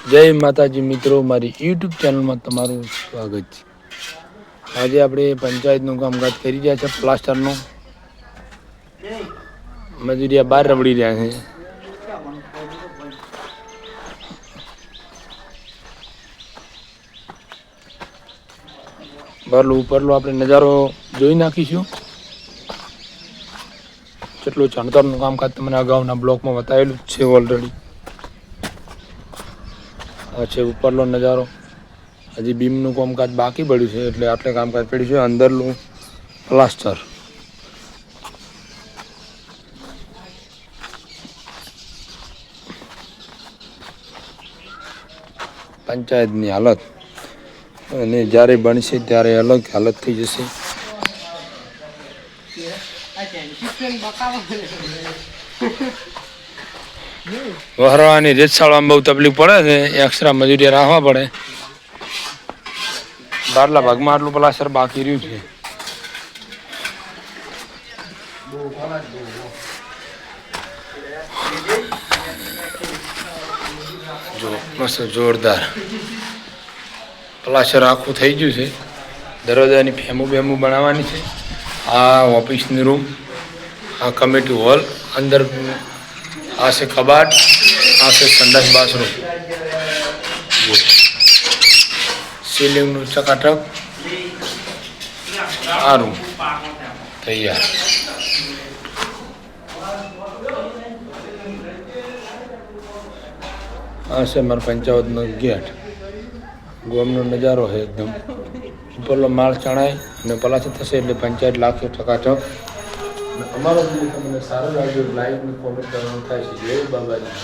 જય માતાજી મિત્રો, મારી યુટ્યુબ ચેનલમાં તમારું સ્વાગત છે. આજે આપણે પંચાયતનું કામકાજ કરી રહ્યા છે. પ્લાસ્ટરનું મજૂરિયા બહાર રબડી રહ્યા છે. બહારલો ઉપરલો આપણે નજારો જોઈ નાખીશું. જેટલું ચણતરનું કામકાજ તમને અગાઉના બ્લોકમાં બતાવેલું જ છે ઓલરેડી. આ છે ઉપરનો નજારો. હજી બીમનું કામકાજ બાકી પડ્યું છે, એટલે આટલે કામકાજ પડ્યું છે. અંદરનું પ્લાસ્ટર પંચાયતની હાલત, અને જ્યારે બનશે ત્યારે અલગ હાલત થઈ જશે. વહરાવાની રેતસાળવામાં બહુ તકલીફ પડે છે. એક્સ્ટ્રા મજૂરી રાખવા પડે. બહારલા ભાગમાં આટલું પ્લાસ્ટર બાકી રહ્યું છે. જો મસ્ત જોરદાર પ્લાસ્ટર આખું થઈ ગયું છે. દરવાજાની ફેમું બેમું બનાવવાની છે. આ ઓફિસની રૂમ, આ કમિટી હોલ, અંદર આ છે કબાટ, આ છે સંડાસ બાથરૂમ. સીલિંગનું ચકાચક. આ રૂમ તૈયાર. આ છે મારા પંચાયતનો ગેટ. ગોમનો નજારો છે એકદમ. ઉપરનો માળ ચણાય અને પલાસી થશે એટલે પંચાયત લાગશે ચકાચક. અમારો વિડીયો તમને સારો લાગ્યો, લાઈક અને કોમેન્ટ કરવાનું થાય છે. જય બાબાજી.